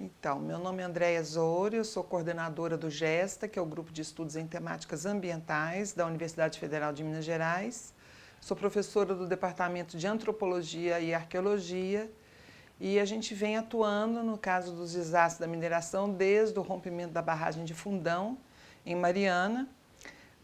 Então, meu nome é Andréia Zorio, eu sou coordenadora do GESTA, que é o Grupo de Estudos em Temáticas Ambientais da Universidade Federal de Minas Gerais. Sou professora do Departamento de Antropologia e Arqueologia e a gente vem atuando no caso dos desastres da mineração desde o rompimento da barragem de Fundão, em Mariana,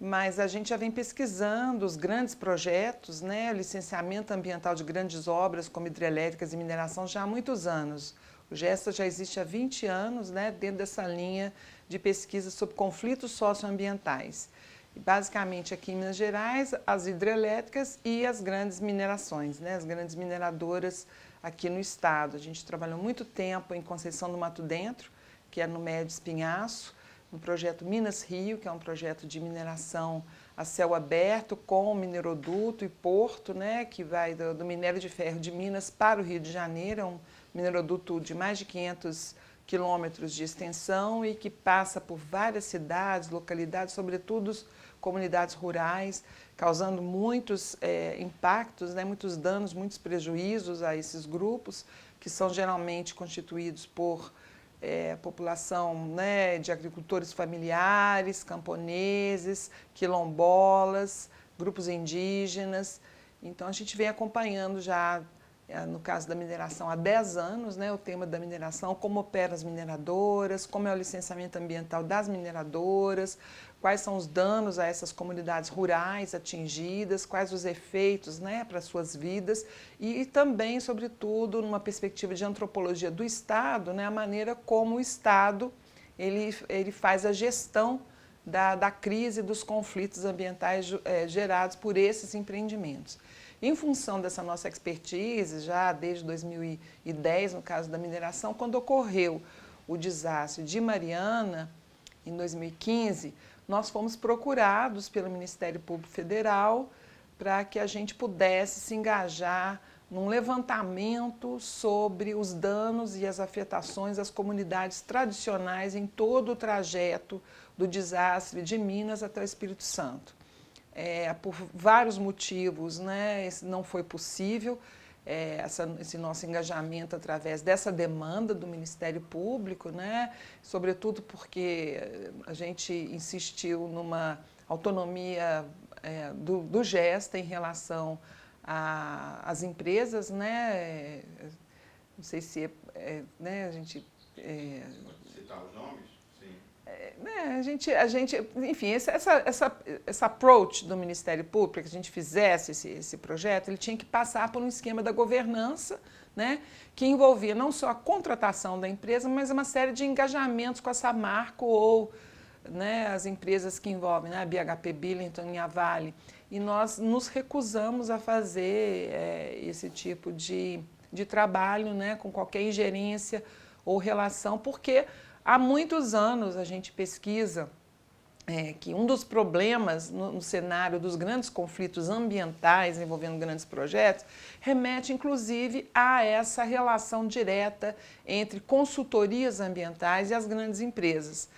mas a gente já vem pesquisando os grandes projetos, o licenciamento ambiental de grandes obras como hidrelétricas e mineração já há muitos anos. O GESTA já existe há 20 anos, dentro dessa linha de pesquisa sobre conflitos socioambientais. E, basicamente, aqui em Minas Gerais, as hidrelétricas e as grandes minerações, as grandes mineradoras aqui no estado. A gente trabalhou muito tempo em Conceição do Mato Dentro, que é no Médio Espinhaço, no projeto Minas Rio, que é um projeto de mineração a céu aberto com mineroduto e porto, que vai do minério de ferro de Minas para o Rio de Janeiro, é um mineroduto de mais de 500 quilômetros de extensão e que passa por várias cidades, localidades, sobretudo comunidades rurais, causando muitos impactos, muitos danos, muitos prejuízos a esses grupos, que são geralmente constituídos por população de agricultores familiares, camponeses, quilombolas, grupos indígenas. Então, a gente vem acompanhando já, no caso da mineração, há 10 anos, o tema da mineração, como operam as mineradoras, como é o licenciamento ambiental das mineradoras, quais são os danos a essas comunidades rurais atingidas, quais os efeitos para as suas vidas e também, sobretudo, numa perspectiva de antropologia do Estado, a maneira como o Estado ele faz a gestão da crise dos conflitos ambientais gerados por esses empreendimentos. Em função dessa nossa expertise, já desde 2010, no caso da mineração, quando ocorreu o desastre de Mariana, em 2015, nós fomos procurados pelo Ministério Público Federal para que a gente pudesse se engajar num levantamento sobre os danos e as afetações às comunidades tradicionais em todo o trajeto do desastre de Minas até o Espírito Santo. Por vários motivos, esse não foi possível, esse nosso engajamento através dessa demanda do Ministério Público, sobretudo porque a gente insistiu numa autonomia do GESTA em relação às empresas, não sei se a gente... Pode citar os nomes? Enfim, essa approach do Ministério Público, para que a gente fizesse esse projeto, ele tinha que passar por um esquema da governança, que envolvia não só a contratação da empresa, mas uma série de engajamentos com a Samarco ou as empresas que envolvem a BHP Billiton e a Vale. E nós nos recusamos a fazer esse tipo de trabalho com qualquer ingerência ou relação, porque há muitos anos a gente pesquisa que um dos problemas no cenário dos grandes conflitos ambientais envolvendo grandes projetos remete, inclusive, a essa relação direta entre consultorias ambientais e as grandes empresas.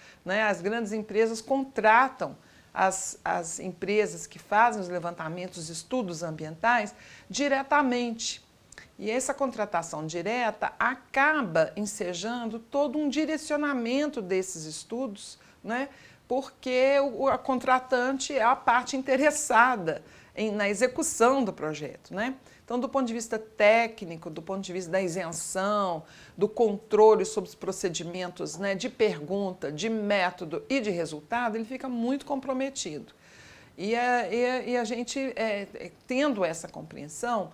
As grandes empresas contratam as empresas que fazem os levantamentos, os estudos ambientais, diretamente. E essa contratação direta acaba ensejando todo um direcionamento desses estudos, porque a contratante é a parte interessada na execução do projeto. Então, do ponto de vista técnico, do ponto de vista da isenção, do controle sobre os procedimentos de pergunta, de método e de resultado, ele fica muito comprometido. E a gente, tendo essa compreensão,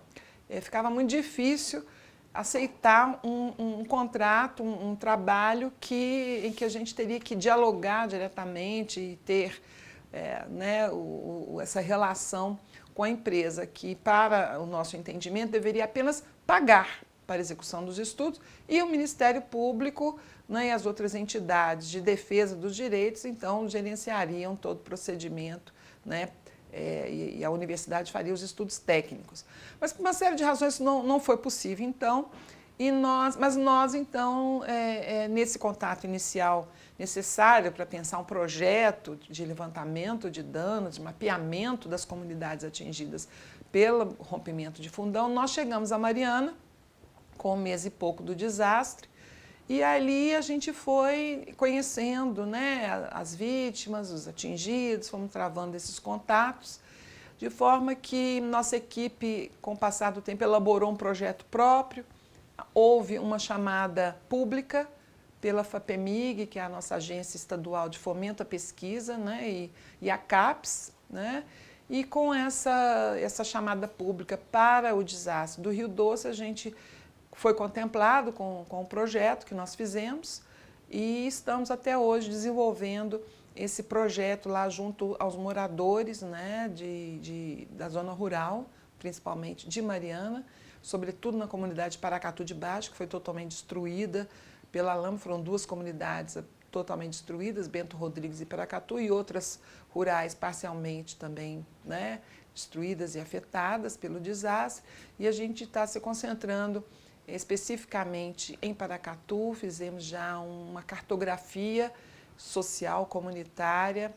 ficava muito difícil aceitar um contrato, um trabalho em que a gente teria que dialogar diretamente e ter essa relação com a empresa, que, para o nosso entendimento, deveria apenas pagar para a execução dos estudos e o Ministério Público e as outras entidades de defesa dos direitos, então, gerenciariam todo o procedimento, e a universidade faria os estudos técnicos. Mas por uma série de razões isso não foi possível, então, mas nós, então, nesse contato inicial necessário para pensar um projeto de levantamento de danos, de mapeamento das comunidades atingidas pelo rompimento de Fundão, nós chegamos a Mariana, com um mês e pouco do desastre, E ali a gente foi conhecendo, né, as vítimas, os atingidos, fomos travando esses contatos, de forma que nossa equipe, com o passar do tempo, elaborou um projeto próprio. Houve uma chamada pública pela FAPEMIG, que é a nossa agência estadual de fomento à pesquisa, né, e a CAPES, né, e com essa chamada pública para o desastre do Rio Doce, a gente foi contemplado com o projeto que nós fizemos e estamos até hoje desenvolvendo esse projeto lá junto aos moradores, né, da zona rural, principalmente de Mariana, sobretudo na comunidade de Paracatu de Baixo, que foi totalmente destruída pela lama. Foram 2 comunidades totalmente destruídas, Bento Rodrigues e Paracatu, e outras rurais parcialmente também, né, destruídas e afetadas pelo desastre. E a gente está se concentrando especificamente em Paracatu. Fizemos já uma cartografia social comunitária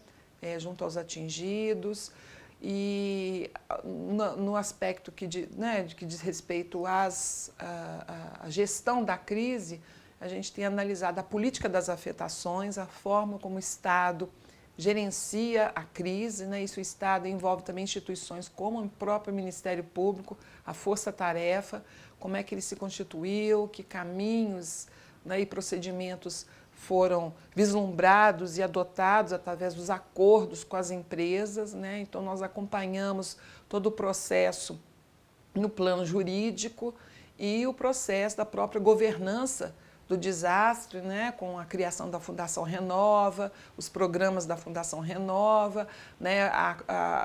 junto aos atingidos, e no aspecto que diz respeito à gestão da crise, a gente tem analisado a política das afetações, a forma como o Estado gerencia a crise, né? Isso o Estado envolve também instituições como o próprio Ministério Público, a Força-Tarefa, como é que ele se constituiu, que caminhos, né, e procedimentos foram vislumbrados e adotados através dos acordos com as empresas, né? Então nós acompanhamos todo o processo no plano jurídico e o processo da própria governança do desastre, né, com a criação da Fundação Renova, os programas da Fundação Renova, né,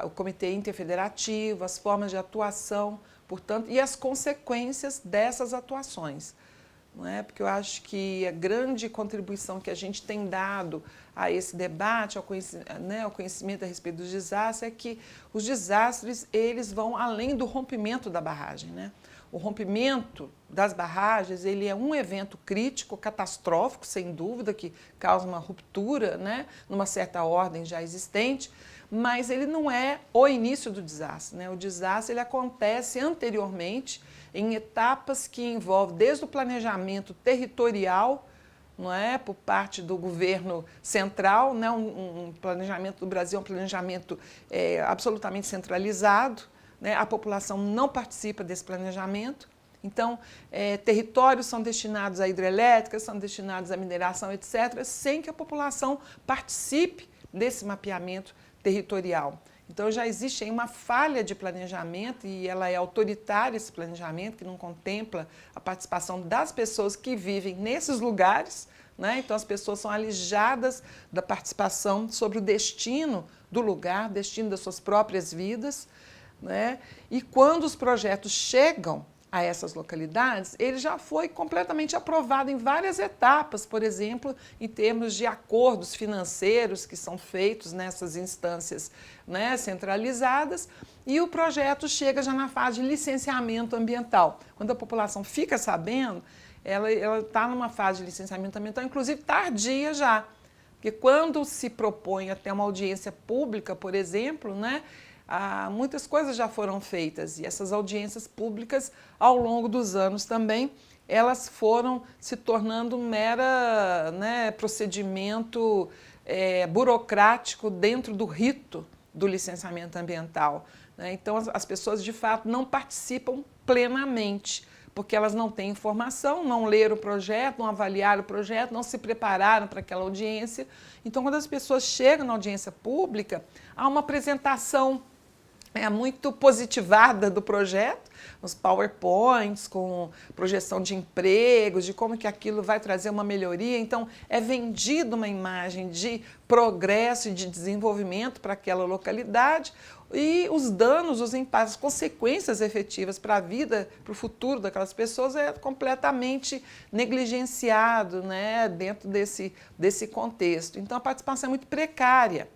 o Comitê Interfederativo, as formas de atuação, portanto, e as consequências dessas atuações. Não é? Porque eu acho que a grande contribuição que a gente tem dado a esse debate, ao conhecimento a respeito dos desastres, é que os desastres eles vão além do rompimento da barragem, né? O rompimento das barragens ele é um evento crítico, catastrófico, sem dúvida, que causa uma ruptura, né, numa certa ordem já existente, mas ele não é o início do desastre, né? O desastre ele acontece anteriormente, em etapas que envolvem desde o planejamento territorial, não é, por parte do governo central, né? Um planejamento do Brasil é um planejamento absolutamente centralizado, né? A população não participa desse planejamento. Então, territórios são destinados a hidrelétricas, são destinados a mineração, etc., sem que a população participe desse mapeamento territorial. Então, já existe aí uma falha de planejamento e ela é autoritária, esse planejamento, que não contempla a participação das pessoas que vivem nesses lugares, né? Então, as pessoas são alijadas da participação sobre o destino do lugar, destino das suas próprias vidas, né? E quando os projetos chegam a essas localidades, ele já foi completamente aprovado em várias etapas, por exemplo, em termos de acordos financeiros que são feitos nessas instâncias, né, centralizadas, e o projeto chega já na fase de licenciamento ambiental. Quando a população fica sabendo, ela está numa fase de licenciamento ambiental, inclusive tardia já, porque quando se propõe até uma audiência pública, por exemplo, né, muitas coisas já foram feitas, e essas audiências públicas, ao longo dos anos também, elas foram se tornando um mero, né, procedimento burocrático dentro do rito do licenciamento ambiental, né? Então, as pessoas, de fato, não participam plenamente, porque elas não têm informação, não leram o projeto, não avaliaram o projeto, não se prepararam para aquela audiência. Então, quando as pessoas chegam na audiência pública, há uma apresentação muito positivada do projeto, os PowerPoints com projeção de empregos, de como que aquilo vai trazer uma melhoria. Então, é vendida uma imagem de progresso e de desenvolvimento para aquela localidade, e os danos, os impactos, as consequências efetivas para a vida, para o futuro daquelas pessoas é completamente negligenciado, né, dentro desse contexto. Então, a participação é muito precária.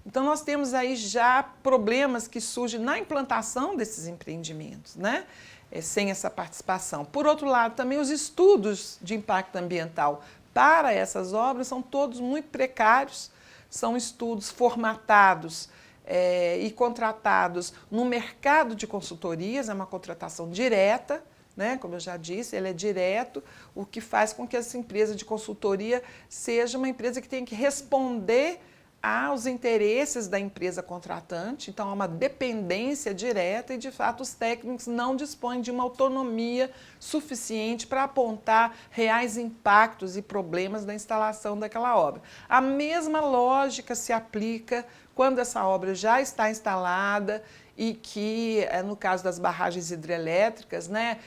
Então, nós temos aí já problemas que surgem na implantação desses empreendimentos, né? Sem essa participação. Por outro lado, também os estudos de impacto ambiental para essas obras são todos muito precários, são estudos formatados e contratados no mercado de consultorias, é uma contratação direta, né? Como eu já disse, ele é direto, o que faz com que essa empresa de consultoria seja uma empresa que tem que responder aos interesses da empresa contratante, então há uma dependência direta e, de fato, os técnicos não dispõem de uma autonomia suficiente para apontar reais impactos e problemas da instalação daquela obra. A mesma lógica se aplica quando essa obra já está instalada e que, no caso das barragens hidrelétricas, né,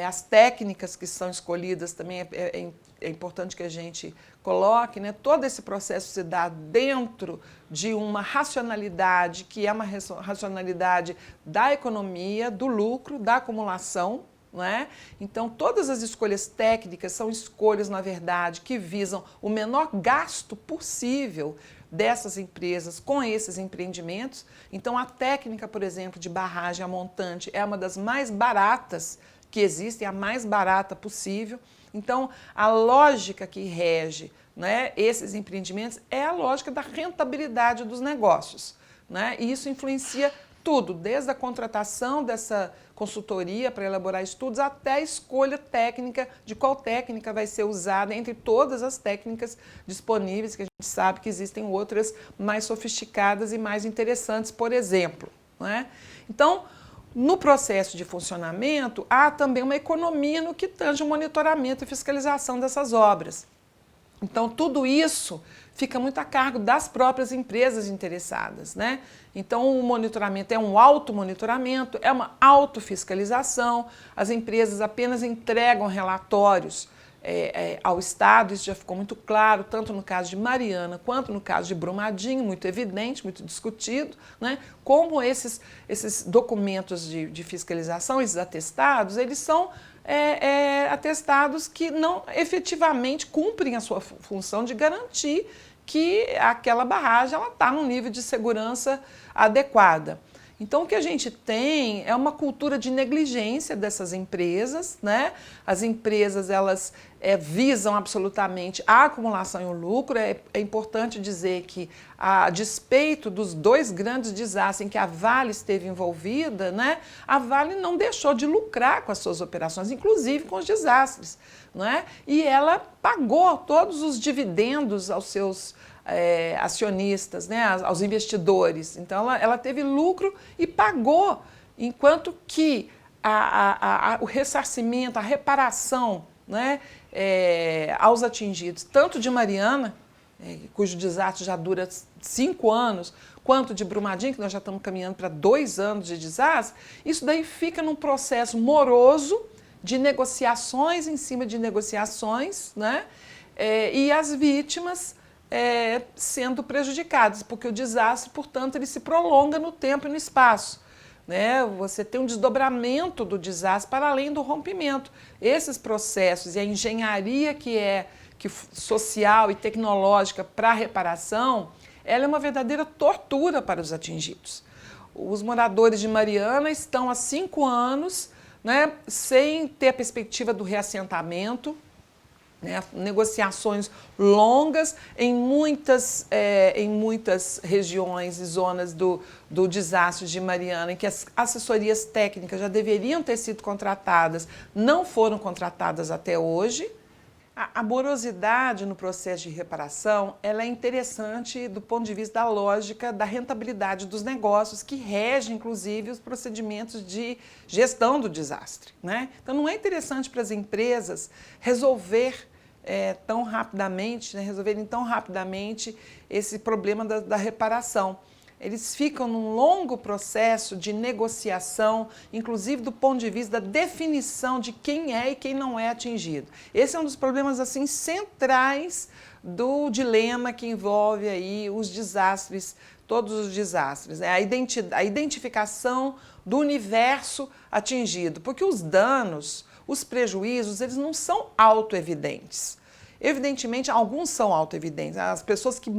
as técnicas que são escolhidas também é importante que a gente coloque, né? Todo esse processo se dá dentro de uma racionalidade, que é uma racionalidade da economia, do lucro, da acumulação, né? Então, todas as escolhas técnicas são escolhas, na verdade, que visam o menor gasto possível dessas empresas com esses empreendimentos. Então, a técnica, por exemplo, de barragem a montante é uma das mais baratas que existem, a mais barata possível. Então, a lógica que rege, né, esses empreendimentos é a lógica da rentabilidade dos negócios, né? E isso influencia tudo, desde a contratação dessa consultoria para elaborar estudos até a escolha técnica de qual técnica vai ser usada entre todas as técnicas disponíveis, que a gente sabe que existem outras mais sofisticadas e mais interessantes, por exemplo, né? Então, no processo de funcionamento, há também uma economia no que tange o monitoramento e fiscalização dessas obras. Então, tudo isso fica muito a cargo das próprias empresas interessadas, né? Então, o monitoramento é um automonitoramento, é uma autofiscalização, as empresas apenas entregam relatórios ao Estado, isso já ficou muito claro, tanto no caso de Mariana quanto no caso de Brumadinho, muito evidente, muito discutido, né? Como esses documentos de fiscalização, esses atestados, eles são atestados que não efetivamente cumprem a sua função de garantir que aquela barragem está num nível de segurança adequada. Então, o que a gente tem é uma cultura de negligência dessas empresas, né? As empresas, elas visam absolutamente a acumulação e o lucro. É importante dizer que, a despeito dos 2 grandes desastres em que a Vale esteve envolvida, né, a Vale não deixou de lucrar com as suas operações, inclusive com os desastres, né? E ela pagou todos os dividendos aos seus acionistas, né, aos investidores. Então, ela teve lucro e pagou, enquanto que o ressarcimento, a reparação, né, aos atingidos, tanto de Mariana, cujo desastre já dura 5 anos, quanto de Brumadinho, que nós já estamos caminhando para 2 anos de desastre, isso daí fica num processo moroso de negociações em cima de negociações, né, e as vítimas sendo prejudicadas, porque o desastre, portanto, ele se prolonga no tempo e no espaço, né? Você tem um desdobramento do desastre para além do rompimento. Esses processos e a engenharia que social e tecnológica para a reparação, ela é uma verdadeira tortura para os atingidos. Os moradores de Mariana estão há 5 anos, né, sem ter a perspectiva do reassentamento, né, negociações longas em muitas regiões e zonas do desastre de Mariana, em que as assessorias técnicas já deveriam ter sido contratadas, não foram contratadas até hoje. A morosidade no processo de reparação, ela é interessante do ponto de vista da lógica da rentabilidade dos negócios, que rege, inclusive, os procedimentos de gestão do desastre, né? Então, não é interessante para as empresas resolverem tão rapidamente esse problema da reparação. Eles ficam num longo processo de negociação, inclusive do ponto de vista da definição de quem é e quem não é atingido. Esse é um dos problemas assim centrais do dilema que envolve aí os desastres, todos os desastres, né? A identificação do universo atingido, porque os danos, os prejuízos, eles não são autoevidentes. Evidentemente, alguns são autoevidentes, as pessoas que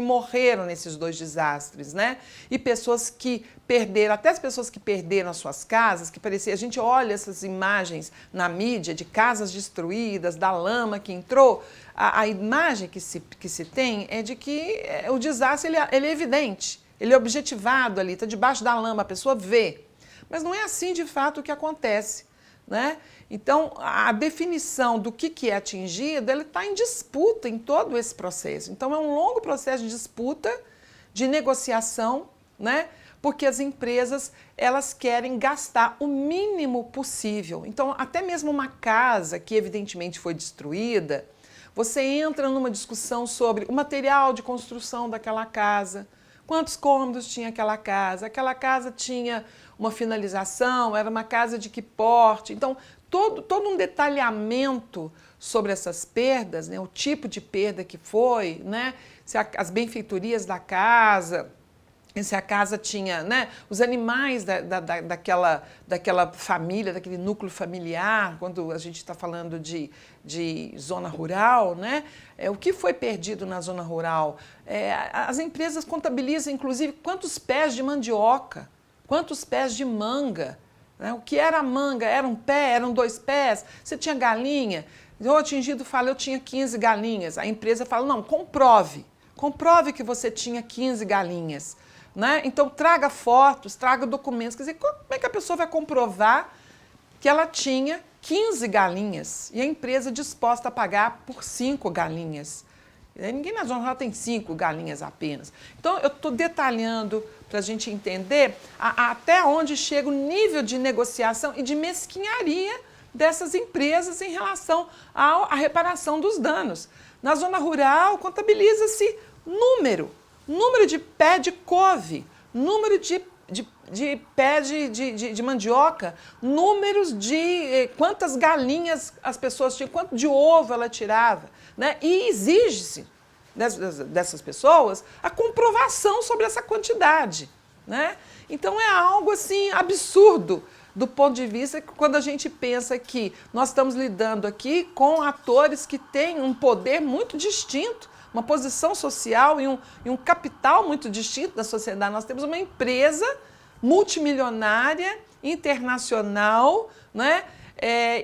morreram nesses 2 desastres, né? E pessoas que perderam, até as pessoas que perderam as suas casas, que parecia, a gente olha essas imagens na mídia de casas destruídas, da lama que entrou, a imagem que se tem é de que o desastre ele é evidente, ele é objetivado ali, está debaixo da lama, a pessoa vê. Mas não é assim de fato o que acontece, né? Então, a definição do que é atingido, ele está em disputa em todo esse processo. Então, é um longo processo de disputa, de negociação, né? Porque as empresas, elas querem gastar o mínimo possível. Então, até mesmo uma casa que evidentemente foi destruída, você entra numa discussão sobre o material de construção daquela casa, quantos cômodos tinha aquela casa tinha uma finalização, era uma casa de que porte. Então, todo um detalhamento sobre essas perdas, né, o tipo de perda que foi, né, se as benfeitorias da casa, se a casa tinha, né, os animais daquela família, daquele núcleo familiar, quando a gente está falando de zona rural, né, o que foi perdido na zona rural. As empresas contabilizam, inclusive, quantos pés de mandioca, quantos pés de manga, né, o que era manga, era um pé, eram 2 pés, você tinha galinha, o atingido fala, eu tinha 15 galinhas, a empresa fala, não, comprove que você tinha 15 galinhas. Né? Então, traga fotos, traga documentos. Quer dizer, como é que a pessoa vai comprovar que ela tinha 15 galinhas e a empresa disposta a pagar por 5 galinhas? Ninguém na zona rural tem 5 galinhas apenas. Então, eu estou detalhando para a gente entender até onde chega o nível de negociação e de mesquinharia dessas empresas em relação à reparação dos danos. Na zona rural, contabiliza-se número de pé de couve, número de pé de mandioca, números de quantas galinhas as pessoas tinham, quanto de ovo ela tirava, né? E exige-se dessas pessoas a comprovação sobre essa quantidade, né? Então é algo assim absurdo do ponto de vista que quando a gente pensa que nós estamos lidando aqui com atores que têm um poder muito distinto, uma posição social e um capital muito distinto da sociedade. Nós temos uma empresa multimilionária, internacional, né?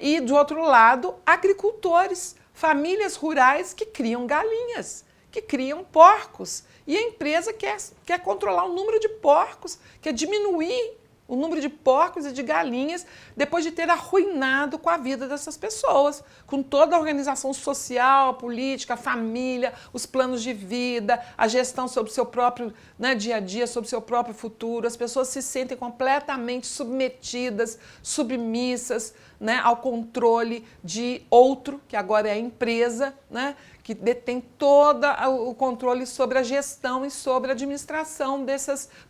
E, do outro lado, agricultores, famílias rurais que criam galinhas, que criam porcos. E a empresa quer controlar o número de porcos, quer diminuir o número de porcos e de galinhas, depois de ter arruinado com a vida dessas pessoas, com toda a organização social, política, a família, os planos de vida, a gestão sobre o seu próprio, né, dia a dia, sobre o seu próprio futuro. As pessoas se sentem completamente submetidas, submissas, né, ao controle de outro, que agora é a empresa, né, que detém todo o controle sobre a gestão e sobre a administração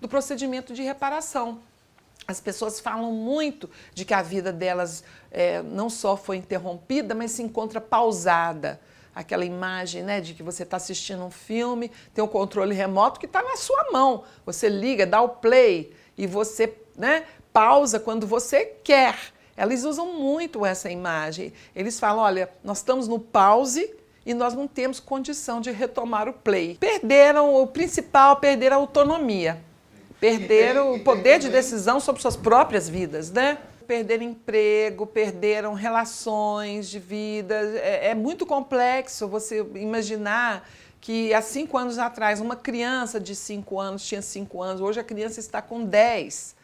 do procedimento de reparação. As pessoas falam muito de que a vida delas não só foi interrompida, mas se encontra pausada. Aquela imagem, né, de que você está assistindo um filme, tem um controle remoto que está na sua mão. Você liga, dá o play e você, né, pausa quando você quer. Eles usam muito essa imagem. Eles falam, olha, nós estamos no pause e nós não temos condição de retomar o play. Perderam o principal, perderam a autonomia. Perderam o poder de decisão sobre suas próprias vidas, né? Perderam emprego, perderam relações de vida. É muito complexo você imaginar que há 5 anos atrás uma criança de 5 anos tinha 5 anos, hoje a criança está com 10.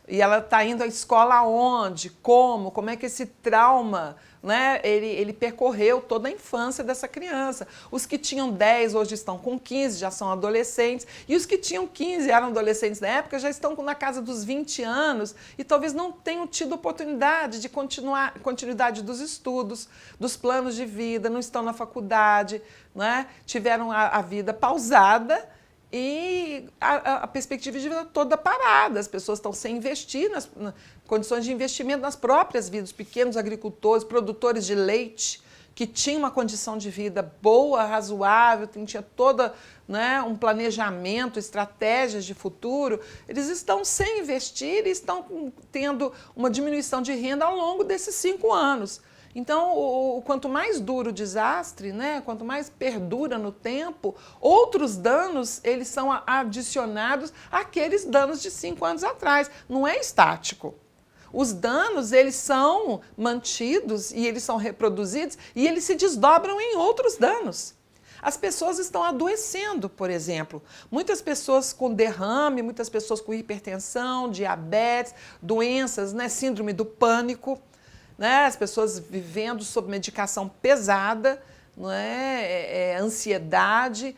E ela está indo à escola aonde? Como é que esse trauma, né, ele percorreu toda a infância dessa criança. Os que tinham 10 hoje estão com 15, já são adolescentes, e os que tinham 15 eram adolescentes na época já estão na casa dos 20 anos e talvez não tenham tido oportunidade de continuidade dos estudos, dos planos de vida, não estão na faculdade, né, tiveram a vida pausada e a perspectiva de vida toda parada. As pessoas estão sem investir nas condições de investimento nas próprias vidas, pequenos agricultores, produtores de leite, que tinham uma condição de vida boa, razoável, tinha todo, né, um planejamento, estratégias de futuro. Eles estão sem investir e estão tendo uma diminuição de renda ao longo desses 5 anos. Então, quanto mais duro o desastre, né, quanto mais perdura no tempo, outros danos eles são adicionados àqueles danos de 5 anos atrás. Não é estático. Os danos eles são mantidos e eles são reproduzidos e eles se desdobram em outros danos. As pessoas estão adoecendo, por exemplo. Muitas pessoas com derrame, muitas pessoas com hipertensão, diabetes, doenças, né, síndrome do pânico. né? As pessoas vivendo sob medicação pesada, não é? Ansiedade,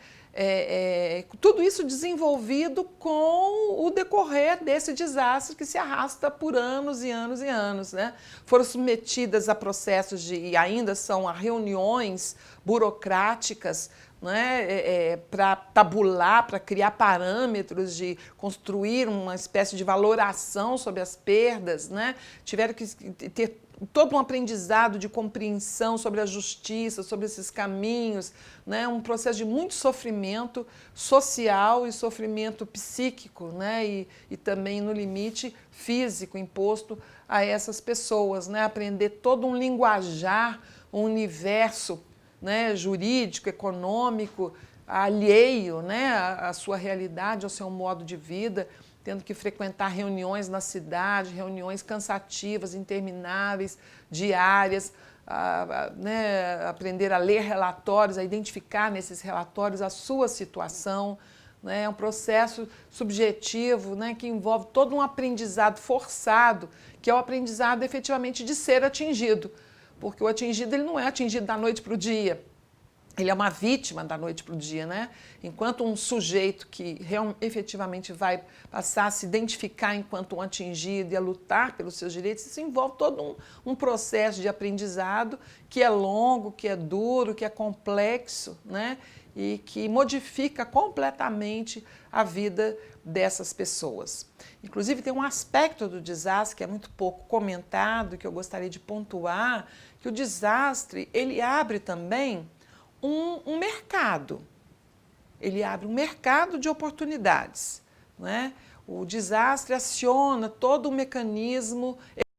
tudo isso desenvolvido com o decorrer desse desastre que se arrasta por anos e anos e anos, né? Foram submetidas a processos e ainda são a reuniões burocráticas, né, para tabular, para criar parâmetros, de construir uma espécie de valoração sobre as perdas, né? Tiveram que ter todo um aprendizado de compreensão sobre a justiça, sobre esses caminhos, né? Um processo de muito sofrimento social e sofrimento psíquico, né? E também, no limite, físico imposto a essas pessoas, né? Aprender todo um linguajar, um universo, né, jurídico, econômico, alheio, né, à sua realidade, ao seu modo de vida, tendo que frequentar reuniões na cidade, reuniões cansativas, intermináveis, diárias, né, aprender a ler relatórios, a identificar nesses relatórios a sua situação. É um processo subjetivo, né, que envolve todo um aprendizado forçado, que é o aprendizado efetivamente de ser atingido. Porque o atingido ele não é atingido da noite para o dia, ele é uma vítima da noite para o dia, né? Enquanto um sujeito que efetivamente vai passar a se identificar enquanto um atingido e a lutar pelos seus direitos, isso envolve todo um processo de aprendizado que é longo, que é duro, que é complexo, né? E que modifica completamente a vida dessas pessoas. Inclusive, tem um aspecto do desastre que é muito pouco comentado, que eu gostaria de pontuar, que o desastre ele abre também um mercado. Ele abre um mercado de oportunidades, né? O desastre aciona todo o mecanismo